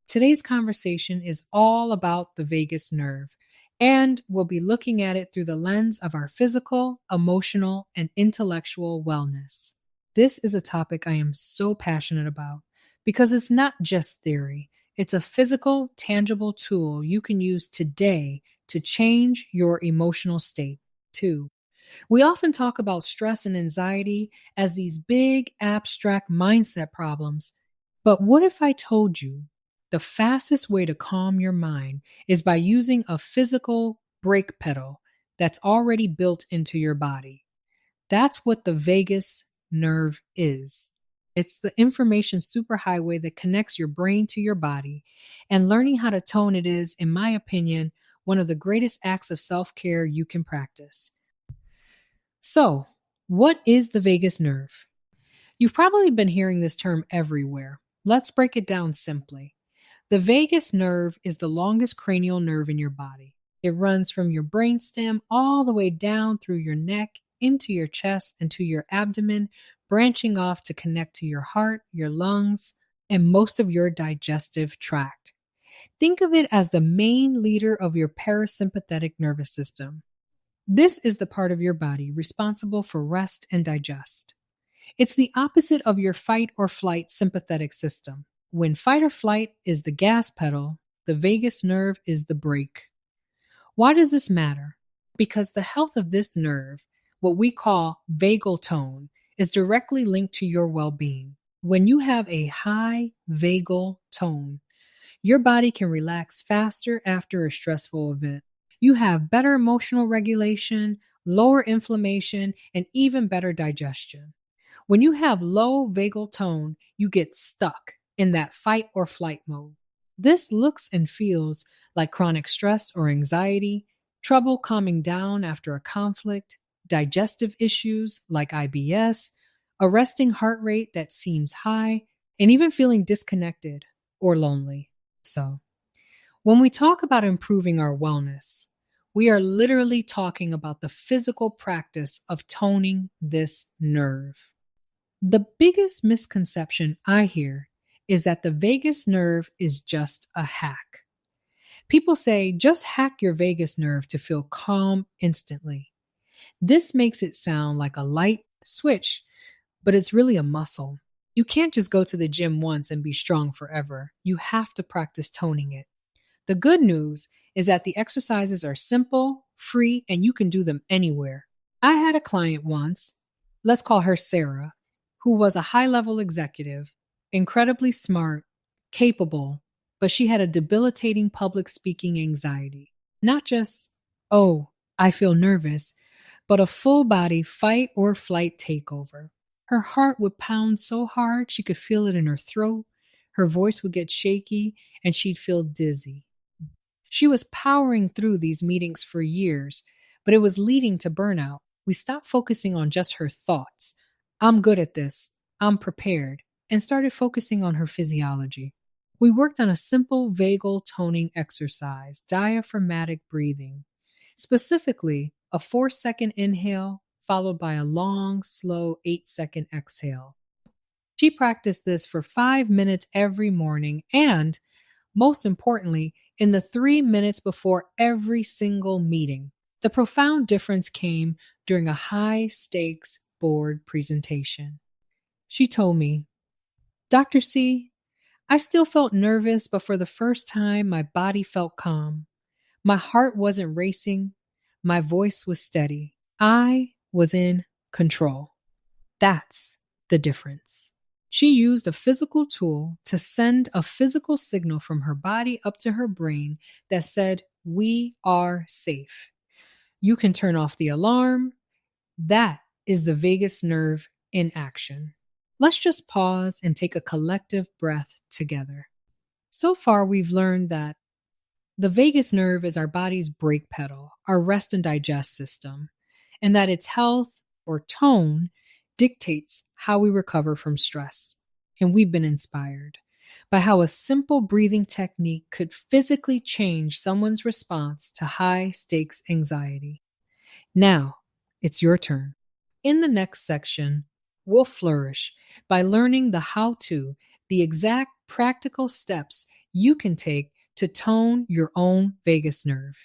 Today's conversation is all about the vagus nerve, and we'll be looking at it through the lens of our physical, emotional, and intellectual wellness. This is a topic I am so passionate about because it's not just theory, it's a physical, tangible tool you can use today to change your emotional state, too. We often talk about stress and anxiety as these big, abstract mindset problems. But what if I told you the fastest way to calm your mind is by using a physical brake pedal that's already built into your body? That's what the vagus nerve is. It's the information superhighway that connects your brain to your body, and learning how to tone it is, in my opinion, one of the greatest acts of self care you can practice. So, what is the vagus nerve? You've probably been hearing this term everywhere. Let's break it down simply. The vagus nerve is the longest cranial nerve in your body. It runs from your brainstem all the way down through your neck, into your chest, and to your abdomen, branching off to connect to your heart, your lungs, and most of your digestive tract. Think of it as the main leader of your parasympathetic nervous system. This is the part of your body responsible for rest and digest. It's the opposite of your fight or flight sympathetic system. When fight or flight is the gas pedal, the vagus nerve is the brake. Why does this matter? Because the health of this nerve, what we call vagal tone, is directly linked to your well-being. When you have a high vagal tone, your body can relax faster after a stressful event. You have better emotional regulation, lower inflammation, and even better digestion. When you have low vagal tone, you get stuck in that fight or flight mode. This looks and feels like chronic stress or anxiety, trouble calming down after a conflict, digestive issues like IBS, a resting heart rate that seems high, and even feeling disconnected or lonely. So, when we talk about improving our wellness, we are literally talking about the physical practice of toning this nerve. The biggest misconception I hear is that the vagus nerve is just a hack. People say, just hack your vagus nerve to feel calm instantly. This makes it sound like a light switch, but it's really a muscle. You can't just go to the gym once and be strong forever. You have to practice toning it. The good news is that the exercises are simple, free, and you can do them anywhere. I had a client once, let's call her Sarah, who was a high-level executive, incredibly smart, capable, but she had a debilitating public speaking anxiety. Not just, oh, I feel nervous, but a full-body fight or flight takeover. Her heart would pound so hard she could feel it in her throat, her voice would get shaky, and she'd feel dizzy. She was powering through these meetings for years, but it was leading to burnout. We stopped focusing on just her thoughts. I'm good at this. I'm prepared. And started focusing on her physiology. We worked on a simple vagal toning exercise, diaphragmatic breathing. Specifically, a 4-second inhale followed by a long, slow 8-second exhale. She practiced this for 5 minutes every morning and, most importantly, in the 3 minutes before every single meeting. The profound difference came during a high-stakes board presentation. She told me, Dr. C, I still felt nervous, but for the first time, my body felt calm. My heart wasn't racing. My voice was steady. I was in control. That's the difference. She used a physical tool to send a physical signal from her body up to her brain that said, we are safe. You can turn off the alarm. That is the vagus nerve in action. Let's just pause and take a collective breath together. So far, we've learned that the vagus nerve is our body's brake pedal, our rest and digest system, and that its health or tone dictates how we recover from stress. And we've been inspired by how a simple breathing technique could physically change someone's response to high-stakes anxiety. Now, it's your turn. In the next section, we'll flourish by learning the how-to, the exact practical steps you can take to tone your own vagus nerve.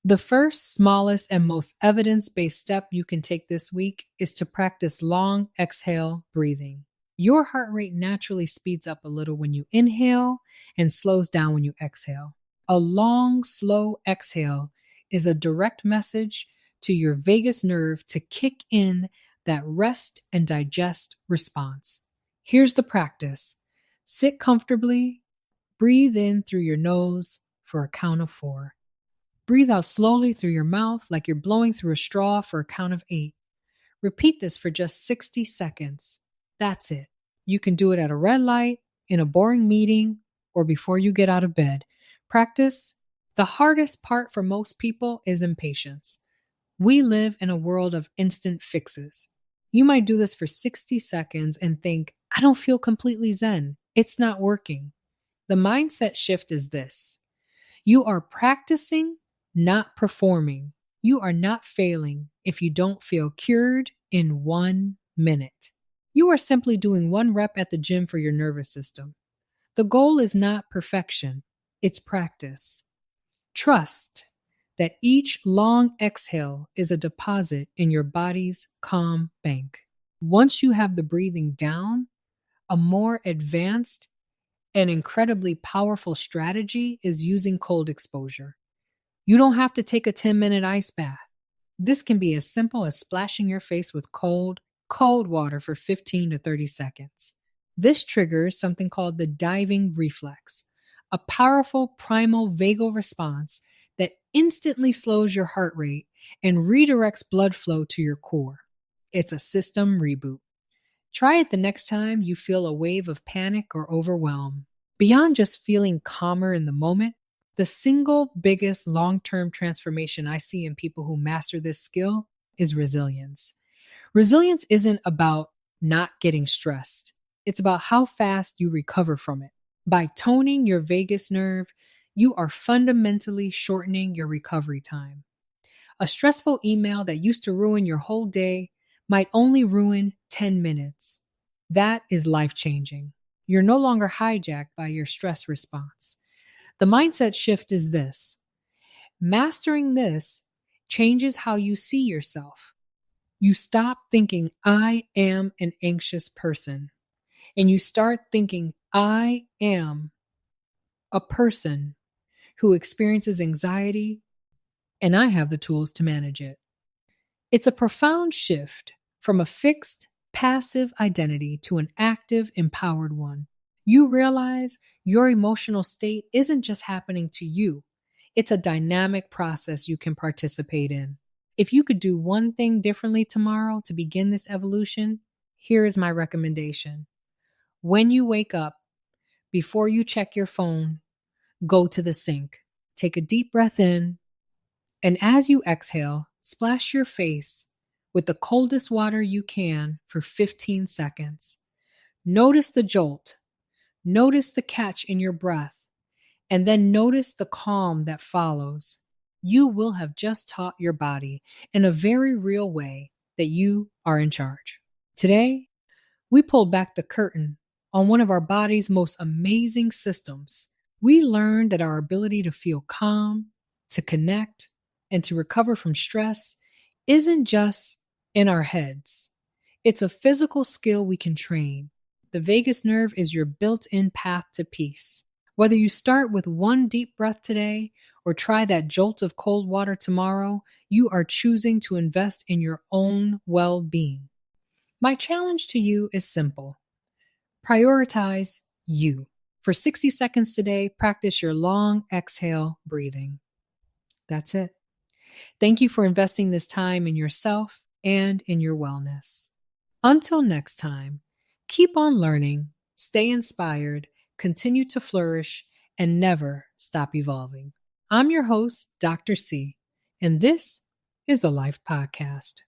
The first, smallest, and most evidence based step you can take this week is to practice long exhale breathing. Your heart rate naturally speeds up a little when you inhale and slows down when you exhale. A long, slow exhale is a direct message to your vagus nerve to kick in that rest and digest response. Here's the practice. Sit comfortably, breathe in through your nose for a count of 4. Breathe out slowly through your mouth like you're blowing through a straw for a count of 8. Repeat this for just 60 seconds. That's it. You can do it at a red light, in a boring meeting, or before you get out of bed. Practice. The hardest part for most people is impatience. We live in a world of instant fixes. You might do this for 60 seconds and think, I don't feel completely zen. It's not working. The mindset shift is this. You are practicing, not performing. You are not failing if you don't feel cured in 1 minute. You are simply doing 1 rep at the gym for your nervous system. The goal is not perfection, it's practice. Trust that each long exhale is a deposit in your body's calm bank. Once you have the breathing down, a more advanced and incredibly powerful strategy is using cold exposure. You don't have to take a 10-minute ice bath. This can be as simple as splashing your face with cold water for 15 to 30 seconds. This triggers something called the diving reflex, a powerful primal vagal response that instantly slows your heart rate and redirects blood flow to your core. It's a system reboot. Try it the next time you feel a wave of panic or overwhelm. Beyond just feeling calmer in the moment, the single biggest long-term transformation I see in people who master this skill is resilience. Resilience isn't about not getting stressed. It's about how fast you recover from it. By toning your vagus nerve, you are fundamentally shortening your recovery time. A stressful email that used to ruin your whole day might only ruin 10 minutes. That is life-changing. You're no longer hijacked by your stress response. The mindset shift is this. Mastering this changes how you see yourself. You stop thinking, I am an anxious person, and you start thinking, I am a person who experiences anxiety, and I have the tools to manage it. It's a profound shift from a fixed, passive identity to an active, empowered one. You realize your emotional state isn't just happening to you. It's a dynamic process you can participate in. If you could do one thing differently tomorrow to begin this evolution, here is my recommendation. When you wake up, before you check your phone, go to the sink. Take a deep breath in, and as you exhale, splash your face with the coldest water you can for 15 seconds. Notice the jolt. Notice the catch in your breath, and then notice the calm that follows. You will have just taught your body in a very real way that you are in charge. Today, we pulled back the curtain on one of our body's most amazing systems. We learned that our ability to feel calm, to connect, and to recover from stress isn't just in our heads. It's a physical skill we can train. The vagus nerve is your built-in path to peace. Whether you start with one deep breath today or try that jolt of cold water tomorrow, you are choosing to invest in your own well-being. My challenge to you is simple. Prioritize you. For 60 seconds today, practice your long exhale breathing. That's it. Thank you for investing this time in yourself and in your wellness. Until next time, keep on learning, stay inspired, continue to flourish, and never stop evolving. I'm your host, Dr. C, and this is the Life Podcast.